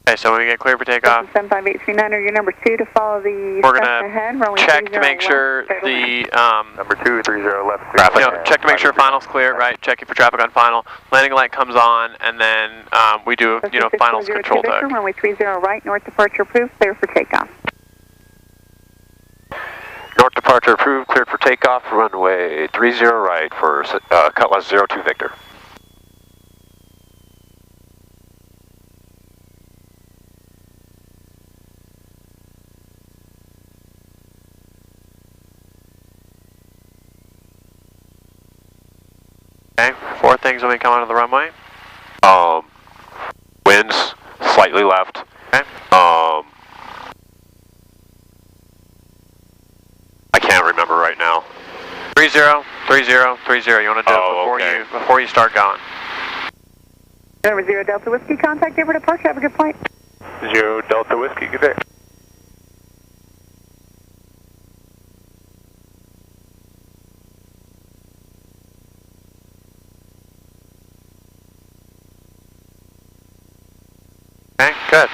Okay, so when we get clear for takeoff, 75839, you're number 2 to follow the we're gonna ahead, check to make sure the number 230 left. check to make sure final's clear, right? Checking for traffic on final. Landing light comes on, and then we do finals control tug. Runway 30 right, north departure approved, clear for takeoff. North departure approved, cleared for takeoff. Runway 30 right for Cutlass 02 Victor. Okay, 4 things when we come onto the runway. Winds slightly left. Okay. I can't remember right now. 30, 30, 30. You want to do it before you start going. Number 0 Delta Whiskey, contact over departure. Have a good flight. 0 Delta Whiskey, good day. Okay, good.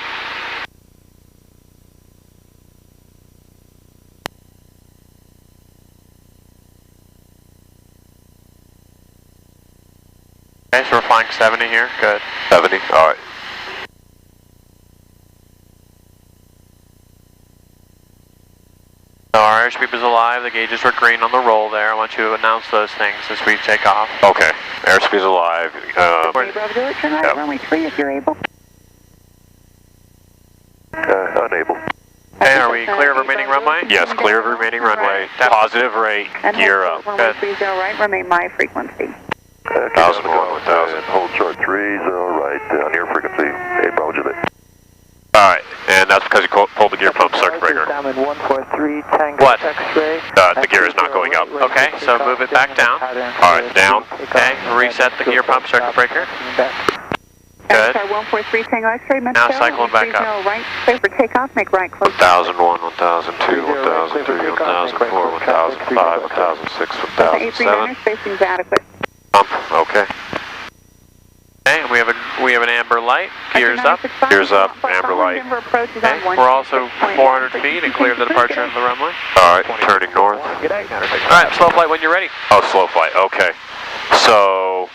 Okay, so we're flying 70 here. Good. 70, alright. So our airspeed is alive, the gauges were green on the roll there. I want you to announce those things as we take off. Okay, airspeed's alive. Bravo, turn right, runway 3 if you're able. Unable. Okay, are we clear of remaining runway? Yes, clear of remaining runway. Positive rate, gear up. Runway 30 right, remain my frequency. 1001, 1000. Hold short 30 right, on your frequency. Hey, Bravo Juliet. Alright, and that's because you pulled the gear pump circuit breaker. What? The gear is not going up. Okay, so move it back down. Alright, down. Okay, reset the gear pump circuit breaker. Good. 143 Tango X-ray, now cycling back up. Right, clear for takeoff, make right close. 1001, 1002, 1003, 1004, 1005, 1006, 1007. Spacing's adequate. Okay. Okay, and we have an amber light. Gears up. Gears up, amber light. Okay, we're also 400 feet and clear of the departure of the runway. Alright, turning north. Alright, slow flight when you're ready. Oh, slow flight, okay. So,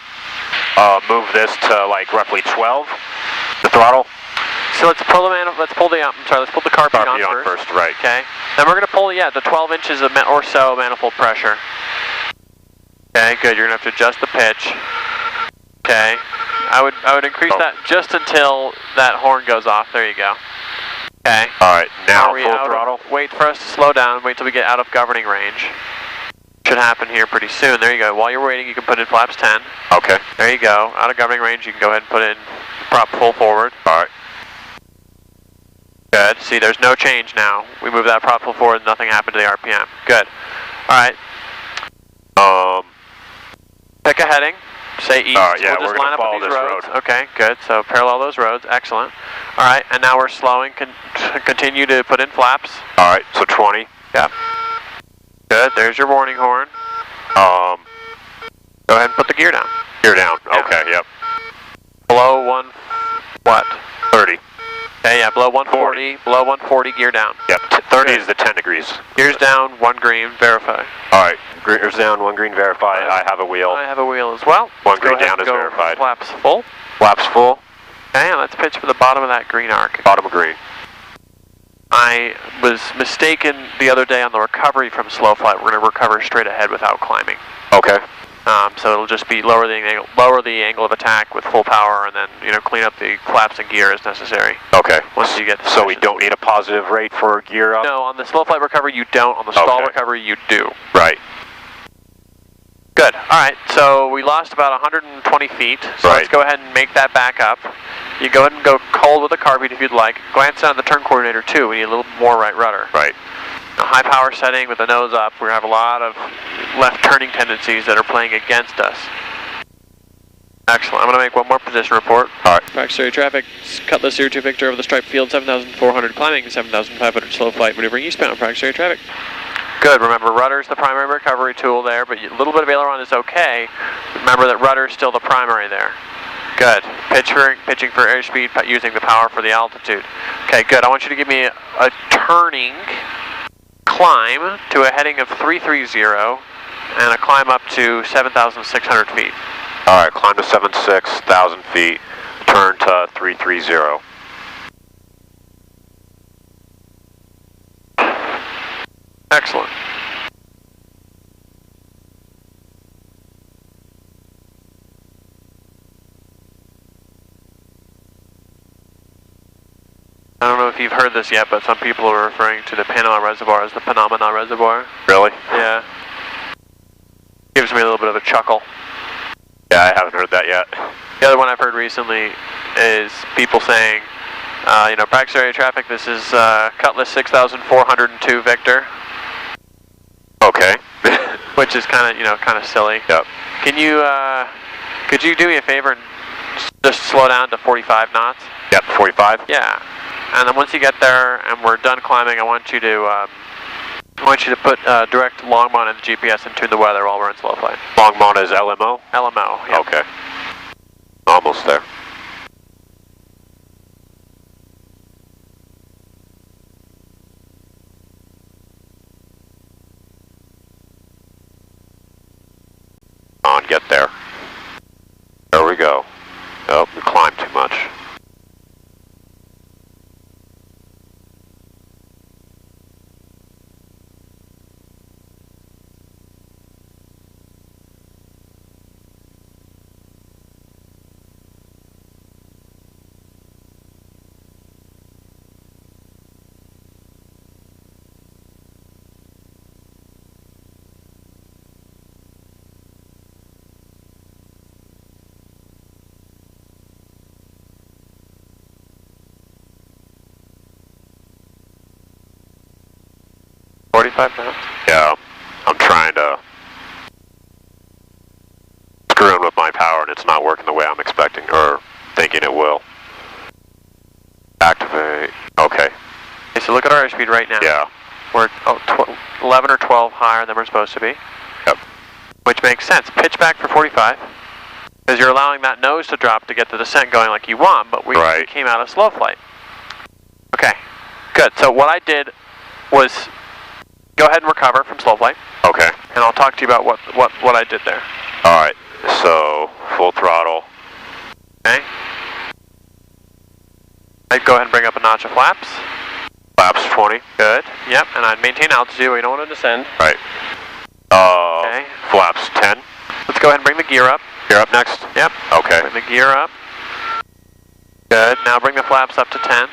move this to like roughly 12, the throttle. So let's pull the carpet on first. Right. Okay. Then we're gonna pull the 12 inches of or so manifold pressure. Okay, good. You're gonna have to adjust the pitch. Okay. I would increase that just until that horn goes off. There you go. Okay. Alright, now full throttle. Wait for us to slow down. Wait till we get out of governing range. Should happen here pretty soon. There you go. While you're waiting, you can put in flaps 10. Okay. There you go. Out of governing range, you can go ahead and put in prop full forward. Alright. Good. See, there's no change now. We move that prop full forward, nothing happened to the RPM. Good. Alright. Pick a heading. Say east. Yeah, we'll just we're line up follow with these this roads. road. Okay, good. So parallel those roads. Excellent. Alright, and now we're slowing. Continue to put in flaps. Alright, so 20. Yeah. Good. There's your warning horn. Go ahead and put the gear down. Gear down. Yeah. Okay, yep. Below 30. Okay, yeah, below 140. Below 140, gear down. Yep, 30 is the 10 degrees. Gears down, 1 green, verify. Alright, gears down, 1 green, verify. I have a wheel. I have a wheel as well. 1 green down is verified. Flaps full. Flaps full. Okay, and let's pitch for the bottom of that green arc. Bottom of green. I was mistaken the other day on the recovery from slow flight. We're going to recover straight ahead without climbing. Okay. So it'll just be lower the angle of attack with full power, and then clean up the flaps and gear as necessary. Okay. Once you get so we don't need a positive rate for gear up? No, on the slow flight recovery you don't. On the stall recovery you do. Right. Good. All right. So we lost about 120 feet. So let's go ahead and make that back up. You go ahead and go cold with the carb if you'd like. Glance down at the turn coordinator too. We need a little more right rudder. Right. A high power setting with the nose up. We're going to have a lot of left turning tendencies that are playing against us. Excellent. I'm going to make one more position report. All right. Praxis area traffic, Cutlass 02 Victor over the stripe field, 7,400 climbing, 7,500 slow flight, maneuvering eastbound, Praxis area traffic. Good. Remember, rudder's the primary recovery tool there, but a little bit of aileron is okay. Remember that rudder's still the primary there. Good. Pitching for airspeed, using the power for the altitude. Okay, good. I want you to give me a turning climb to a heading of 330 and a climb up to 7,600 feet. Alright, climb to 76,000 feet, turn to 330. Excellent. I don't know if you've heard this yet, but some people are referring to the Panama Reservoir as the Phenomena Reservoir. Really? Yeah. Gives me a little bit of a chuckle. Yeah, I haven't heard that yet. The other one I've heard recently is people saying, practice area traffic, this is Cutlass 6402 Victor. Okay. Which is kind of silly. Yep. Can you, could you do me a favor and just slow down to 45 knots? Yep, 45? Yeah. And then once you get there and we're done climbing, I want you to put direct Longmont in the GPS and tune the weather while we're in slow flight. Longmont is LMO? LMO, yeah. Okay. Almost there. On, get there. There we go. Oh, we climbed too much. Yeah, I'm trying to screw in with my power and it's not working the way I'm expecting or thinking it will. Activate. Okay. Okay, so look at our airspeed right now. Yeah. We're 11 or 12 higher than we're supposed to be. Yep. Which makes sense. Pitch back for 45. Because you're allowing that nose to drop to get the descent going like you want, but we came out of slow flight. Okay, good. So what I did was go ahead and recover from slow flight. Okay. And I'll talk to you about what I did there. Alright, so full throttle. Okay. I'd go ahead and bring up a notch of flaps. Flaps 20. Good. Yep, and I'd maintain altitude. We don't want to descend. Right. Okay. Flaps 10. Let's go ahead and bring the gear up. Gear up next? Yep. Okay. Bring the gear up. Good. Now bring the flaps up to 10.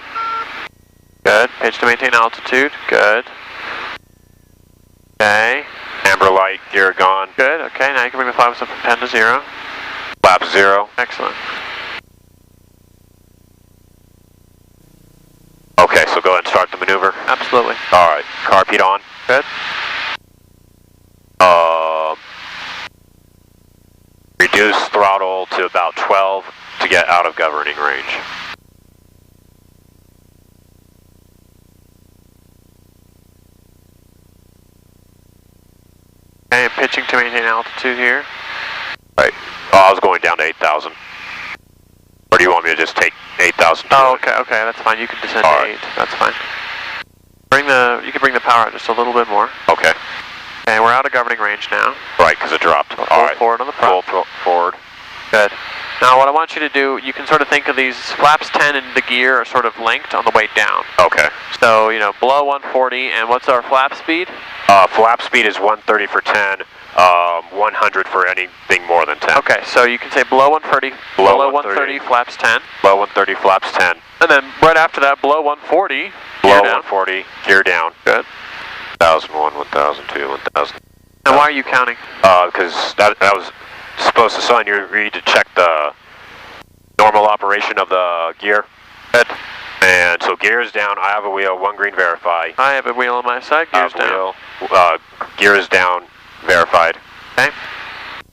Good. Pitch to maintain altitude. Good. Okay. Amber light, gear gone. Good. Okay, now you can bring the flaps up from 10 to 0. Flap 0. Excellent. Okay, so go ahead and start the maneuver. Absolutely. Alright, carpet on. Good. Reduce throttle to about 12 to get out of governing range. Okay, and pitching to maintain altitude here. Right. Oh, I was going down to 8,000. Or do you want me to just take 8,000? Oh, okay, that's fine. You can descend to 8. That's fine. You can bring the power out just a little bit more. Okay. Okay, we're out of governing range now. Right, because it dropped. So full forward on the front. Full forward. Good. Now what I want you to do, you can sort of think of these flaps 10 and the gear are sort of linked on the way down. Okay. So, below 140, and what's our flap speed? Flap speed is 130 for 10, 100 for anything more than 10. Okay, so you can say below 130, below 130 flaps 10. Below 130 flaps 10. And then right after that, below 140, below 140, gear down. Good. 1001, 1002, 1000. And why are you counting? Because that was supposed to sign you need to check the normal operation of the gear. Good. And so gear is down, I have a wheel, 1 green verify. I have a wheel on my side, gear's down. Gear is down, verified. Okay.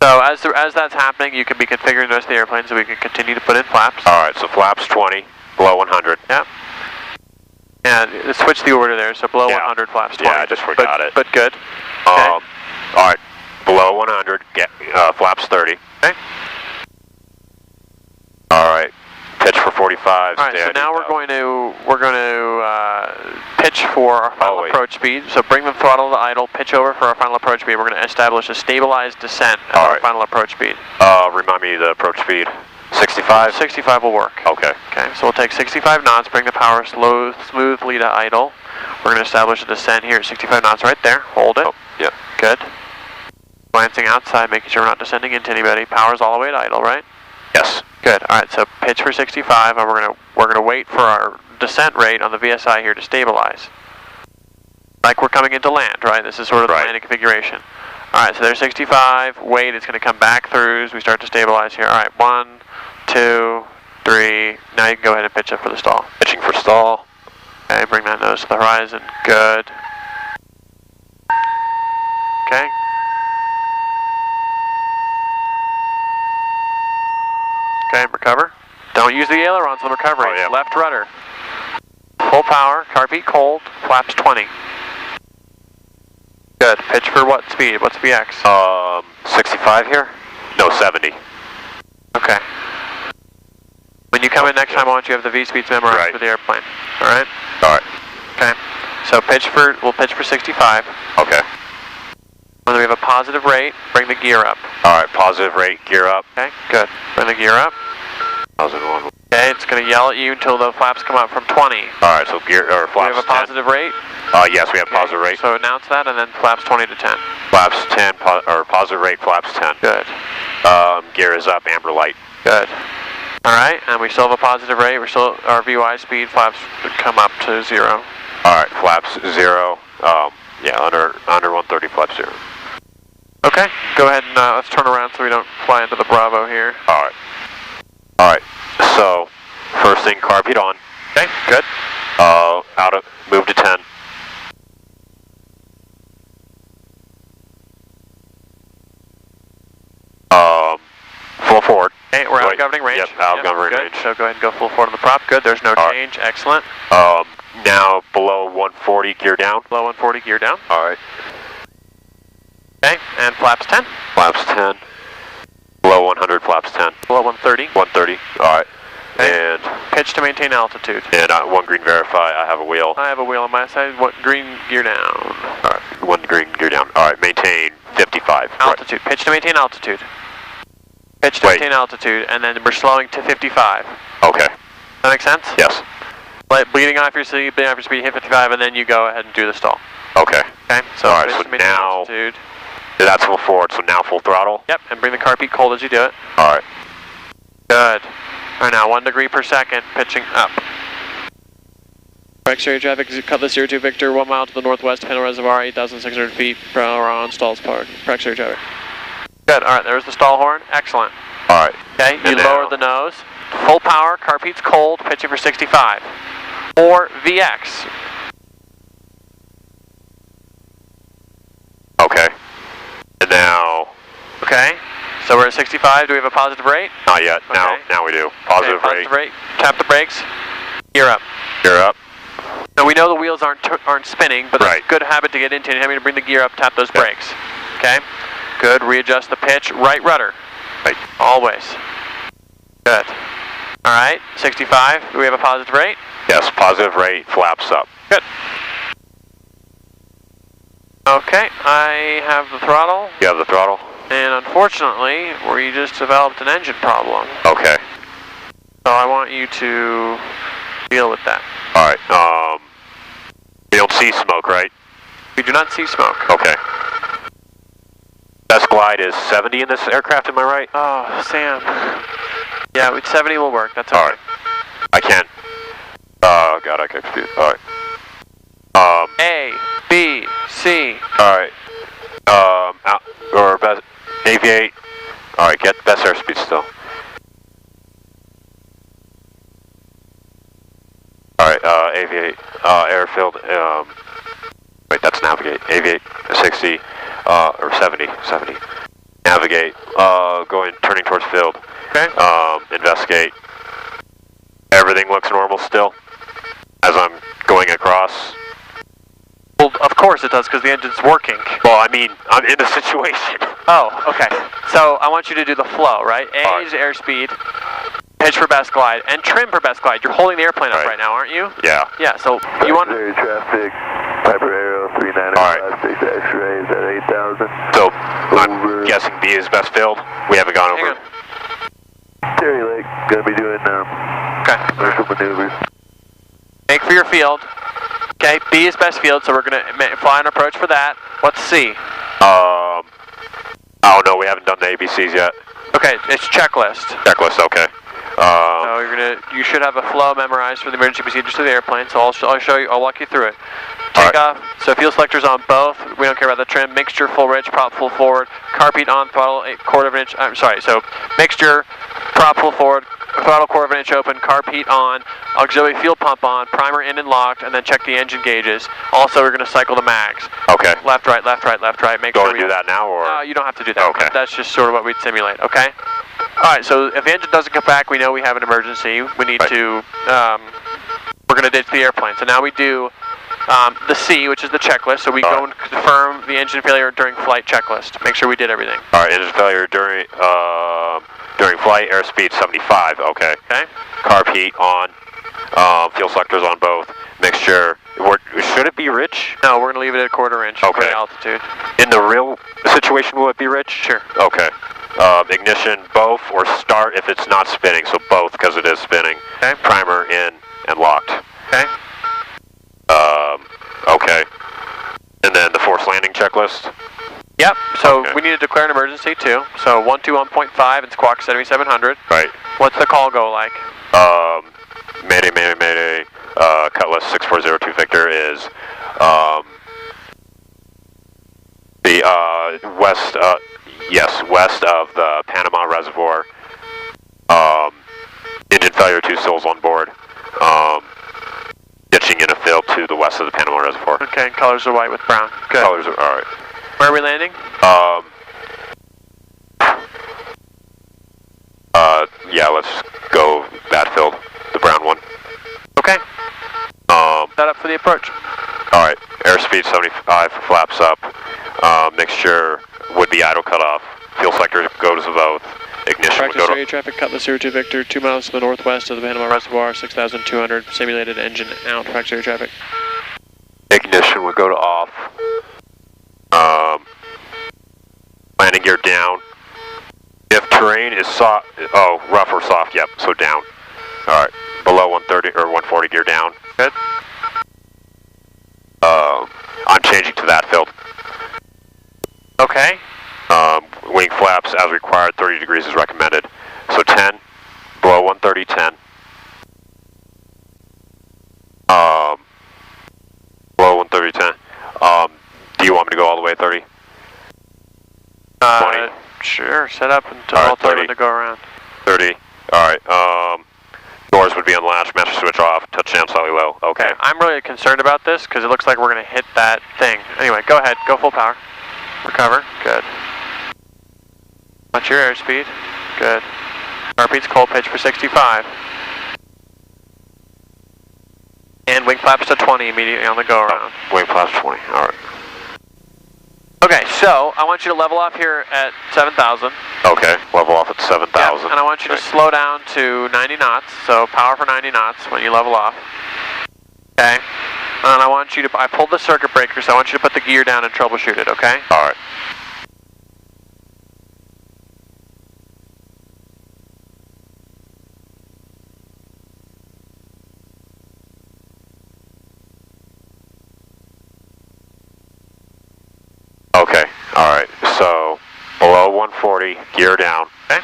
So as that's happening, you can be configuring the rest of the airplane so we can continue to put in flaps. Alright, so flaps 20, below 100. Yep. Yeah, switch the order there, so below 100 flaps 20. Yeah, I just forgot it. But good. Okay. Alright, below 100, flaps 30. Okay. Alright, pitch for 45. Alright, so now we're going to pitch for our final approach speed. So bring the throttle to idle, pitch over for our final approach speed. We're going to establish a stabilized descent at our final approach speed. Remind me the approach speed. 65? 65 will work. Okay. Okay, so we'll take 65 knots, bring the power smoothly to idle. We're going to establish a descent here at 65 knots right there. Hold it. Oh, yeah. Good. Glancing outside, making sure we're not descending into anybody. Power's all the way to idle, right? Yes. Good. All right, so pitch for 65, and we're gonna wait for our descent rate on the VSI here to stabilize. Like we're coming into land, right? This is sort of the landing configuration. All right, so there's 65. Wait, it's going to come back through as we start to stabilize here. All right, 1, 2, 3. Now you can go ahead and pitch up for the stall. Pitching for stall. Okay, bring that nose to the horizon. Good. Okay. Okay, recover. Don't use the ailerons on recovery. Oh, yeah. Left rudder. Full power, car beat cold, flaps 20. Good. Pitch for what speed? What's VX? 65 here? No, 70. Okay. When you come in next time, I want you to have the V speeds memorized for the airplane. All right? All right. Okay. So we'll pitch for 65. Okay. When we have a positive rate, bring the gear up. All right, positive rate, gear up. Okay, good. Bring the gear up. Positive one. Okay, it's going to yell at you until the flaps come up from 20. All right, so gear or flaps. We have a positive 10. rate. Yes, we have positive rate. So announce that, and then flaps 20 to 10. Flaps 10, or positive rate, flaps 10. Good. Gear is up, amber light. Good. All right, and we still have a positive rate. We're still our VY speed flaps would come up to 0. All right, flaps 0. Yeah, under 130, flaps 0. Okay, go ahead and let's turn around so we don't fly into the Bravo here. All right. All right. So first thing, car beat on. Okay, good. Move to 10. Full forward. Okay, we're out of governing range. Yep, out of governing range. So go ahead and go full forward on the prop. Good, there's no change. Excellent. Now below 140, gear down. Below 140, gear down. All right. Okay, and flaps 10. Flaps 10. Below 100, flaps 10. Below 130. 130. All right. Okay. And pitch to maintain altitude. And one green verify. I have a wheel. I have a wheel on my side. What green gear down? All right. One green gear down. All right. Maintain 55. Altitude. Pitch to maintain altitude. Pitch to maintain altitude, and then we're slowing to 55. Okay. That make sense? Yes. Bleeding off your speed, hit 55, and then you go ahead and do the stall. Okay. Okay. So all right. pitch So to maintain now altitude. That's full forward. So now full throttle. Yep. And bring the car beat cold as you do it. All right. Good. All right, now 1 degree per second, pitching up. Correct area traffic, Cutlass 02 Victor, 1 mile to the northwest, Panel Reservoir, 8,600 feet per hour on Stalls Park. Correct area traffic. Good, all right, there's the stall horn, excellent. All right. Okay, you lower the nose, full power, car beat's cold, pitching for 65. Or VX. Okay. And now. Okay. So we're at 65. Do we have a positive rate? Not yet. Okay. Now we do. Positive rate. Tap the brakes. Gear up. Gear up. Now we know the wheels aren't spinning, but that's a good habit to get into. Anytime you bring the gear up, tap those brakes. Okay. Good. Readjust the pitch. Right rudder. Right. Always. Good. All right. 65. Do we have a positive rate? Yes. Positive rate. Flaps up. Good. Okay. I have the throttle. You have the throttle. And unfortunately, we just developed an engine problem. Okay. So I want you to deal with that. All right. You don't see smoke, right? We do not see smoke. Okay. Best glide is 70 in this aircraft, am I right? Oh, Sam. Yeah, 70 will work. That's okay. All right. I can't. Oh, God, I got confused. All right. A, B, C. All right. Or best. Aviate. All right, get best airspeed still. All right, aviate, airfield, wait, that's navigate. Aviate, 60, or 70. Navigate, turning towards field. Okay. Investigate. Everything looks normal still as I'm going across. Well, of course it does, because the engine's working. Well, I mean, I'm in a situation. Oh, okay. So I want you to do the flow, right? A is airspeed. pitch for best glide, and trim for best glide. You're holding the airplane up Right. right now, aren't you? Yeah. Yeah, so you want... Secondary traffic, Piper Aero 3956 X-ray, is at 8,000. So, I'm guessing B is best filled. We haven't gone over. Terry Lake, gonna be doing commercial maneuvers. Make for your field. Okay, B is best field, so we're gonna fly an approach for that. What's C? Oh no, we haven't done the ABCs yet. Okay, it's checklist. Checklist, okay. So you should have a flow memorized for the emergency procedures to the airplane. So I'll show you. I'll walk you through it. Takeoff. Right. So fuel selectors on both. We don't care about the trim. Mixture full rich, prop full forward. Carpeat on, throttle 1/4 of an inch. I'm sorry. So mixture, prop full forward, throttle 1/4 of an inch open, carpeat on, auxiliary fuel pump on, primer in and locked, and then check the engine gauges. Also, we're going to cycle the mags. Okay. Left, right, left, right, left, right. Make sure we do that now, or you don't have to do that. Okay. That's just sort of what we'd simulate. Okay. All right. So if the engine doesn't come back, we know we have an emergency. We need to. We're going to ditch the airplane. So now we do the C, which is the checklist. So we go and confirm the engine failure during flight checklist. Make sure we did everything. All right. Engine failure during flight, airspeed 75. Okay. Okay. Carb heat on. Fuel selectors on both. Mixture. Should it be rich? No, we're going to leave it at 1/4 inch for the altitude. In the real situation, will it be rich? Sure. Okay. Ignition, both, or start if it's not spinning. So both, because it is spinning. Okay. Primer in and locked. Okay. Okay. And then the forced landing checklist? Yep. So we need to declare an emergency too. So 121.5 and squawk 7700. Right. What's the call go like? Mayday, mayday, mayday. Cutlass 6402 Victor is the west. Yes, west of the Panama Reservoir. Engine failure, 2 souls on board. Ditching in a field to the west of the Panama Reservoir. Okay, colors are white with brown. Good. Colors are alright. Where are we landing? Yeah, let's go that field, the brown one. Okay. Set up for the approach. Alright, airspeed 75, flaps up. Mixture would be idle cutoff. Fuel selector goes to both. Ignition would go to... Practice area traffic, Cutlass 02 Victor, 2 miles to the northwest of the Panama Reservoir, 6,200, simulated engine out, practice area traffic. Ignition would go to off. Landing gear down. If terrain is soft, rough or soft, yep, so down. Alright, below 130 or 140 gear down. Good. I'm changing to that field. Okay. Wing flaps as required, 30 degrees is recommended. So 10, below 130, 10. Below 130, 10. Do you want me to go all the way 30? 20? Sure, set up until I'll tell you when to go around. 30, alright. Doors would be on latch, master switch off, touchdown slightly low. Okay. I'm really concerned about this because it looks like we're going to hit that thing. Anyway, go ahead, go full power. Recover, good. Watch your airspeed, good. Carpeat's cold pitch for 65. And wing flaps to 20 immediately on the go around. Wing flaps 20, alright. Okay, so I want you to level off here at 7,000. Okay, level off at 7,000. Yep, and I want you to slow down to 90 knots, so power for 90 knots when you level off. Okay, and I want you to, I pulled the circuit breaker, so I want you to put the gear down and troubleshoot it, okay? Alright. Okay, alright, so below 140, gear down. Okay.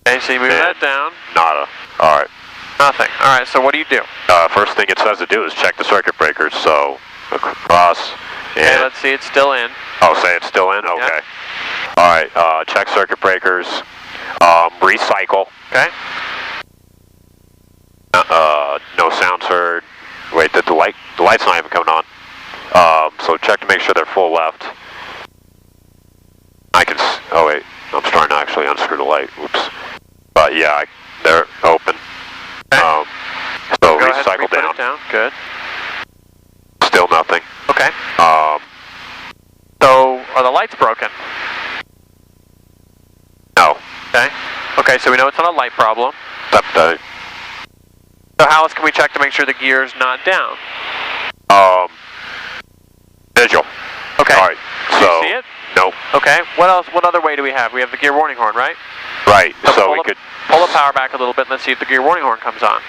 Okay, so you move that down. Nada. Alright. Nothing. Alright, so what do you do? First thing it says to do is check the circuit breakers, so across. Okay, let's see, it's still in. Oh, say it's still in? Okay. Yep. Alright, check circuit breakers. Recycle. Okay. No sounds heard. Wait, the light's not even coming on. So check to make sure they're full left. Oh wait, I'm starting to actually unscrew the light, oops. But yeah, they're open. Okay. So go recycle ahead and down. Good. Still nothing. Okay. So, are the lights broken? No. Okay. so we know it's not a light problem. Update. So how else can we check to make sure the gear's not down? Visual. Okay. All right. Do So. you see it? Nope. Okay. What else? What other way do we have? We have the gear warning horn, right? Right. So we could pull the power back a little bit and let's see if the gear warning horn comes on.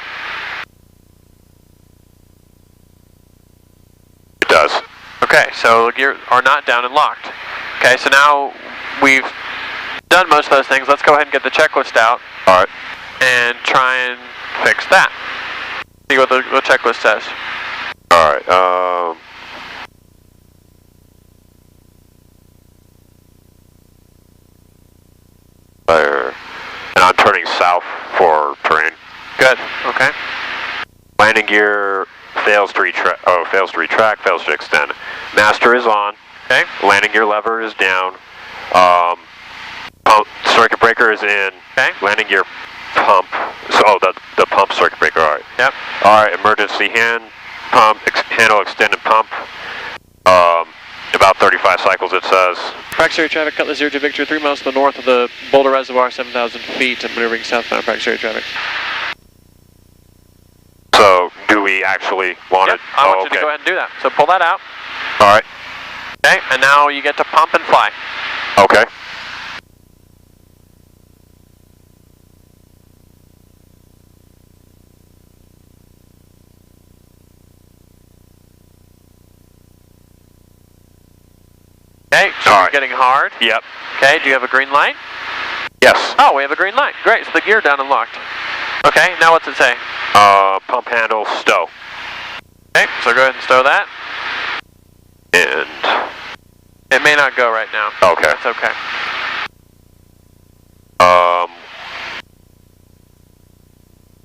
It does. Okay, so the gear are not down and locked. Okay, so now we've done most of those things. Let's go ahead and get the checklist out. All right. And try and fix that. See what the checklist says. All right. There. And I'm turning south for terrain. Good. Okay. Landing gear fails to retract. Oh, fails to retract. Fails to extend. Master is on. Okay. Landing gear lever is down. Pump circuit breaker is in. Okay. Landing gear pump. So the pump circuit breaker. All right. Yep. All right. Emergency hand pump. Handle extended pump. About 35 cycles it says. Practice area traffic, Cutlass 0 to Victor, 3 miles to the north of the Boulder Reservoir, 7,000 feet, and maneuvering southbound. Practice area traffic. So, do we actually want Yep. it? I want you to go ahead and do that. So pull that out. All right. Okay, and now you get to pump and fly. Okay. Okay, so All you're right. getting hard. Yep. Okay, do you have a green light? Yes. Oh, we have a green light. Great, so the gear down and locked. Okay, now what's it say? Pump handle stow. Okay, so go ahead and stow that. And It may not go right now. okay. That's okay.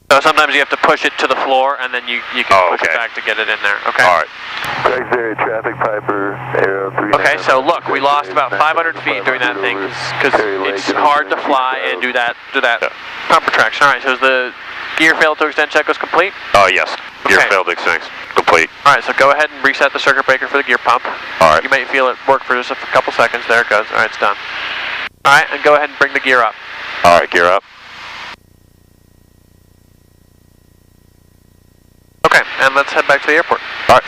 So sometimes you have to push it to the floor and then you can push it back to get it in there. Okay. All right. Craig's area traffic, Piper, Arrow 3. Okay, so look, we lost about 500 feet doing that thing because it's hard to fly and do that pump retraction. All right, so is the gear failed to extend checklist complete? Yes. Gear Okay. failed extend complete. All right, so go ahead and reset the circuit breaker for the gear pump. All right. You may feel it work for just a couple seconds. There it goes. All right, it's done. All right, and go ahead and bring the gear up. All right, gear up. Okay, and let's head back to the airport. All right.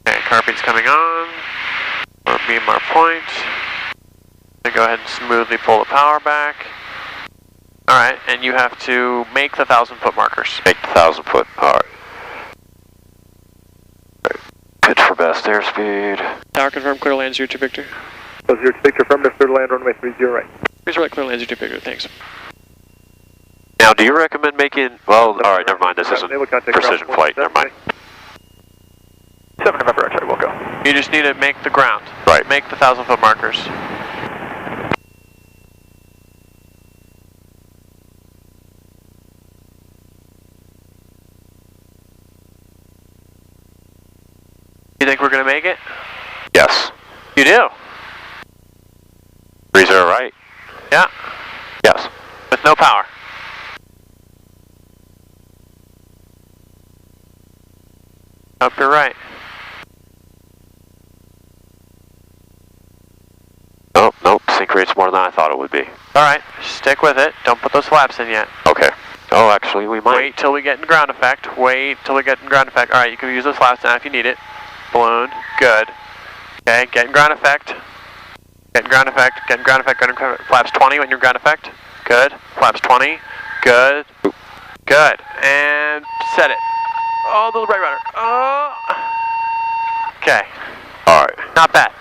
Okay, carpeet's coming on. Or beam our point. Then go ahead and smoothly pull the power back. All right, and you have to make the 1,000-foot markers. Make the 1,000 foot. All right. Pitch for best airspeed. Tower confirm, clear land 0 to Victor. 0 to Victor, affirmative, clear land, runway 30 right. Please right, clear land 0 to Victor, thanks. Now, do you recommend making? Well, all right. Never mind. This isn't precision flight. Never mind. 7 November, X-ray, we'll go. You just need to make the ground. Right. Make the 1,000-foot markers. You think we're going to make it? Yes. You do? 30 right. Yeah. Yes. With no power. Up you're right. Oh, nope. Sync rate's more than I thought it would be. Alright, stick with it. Don't put those flaps in yet. Okay. Oh, actually, we might. Wait till we get in ground effect. Wait till we get in ground effect. Alright, you can use those flaps now if you need it. Balloon. Good. Okay, get in ground effect. Get in ground effect. Get in ground effect. Get in ground effect. Flaps 20 when you're in ground effect. Good. Flaps 20. Good. Good. And set it. Oh, the right rudder. Oh. Okay. All right. Not bad.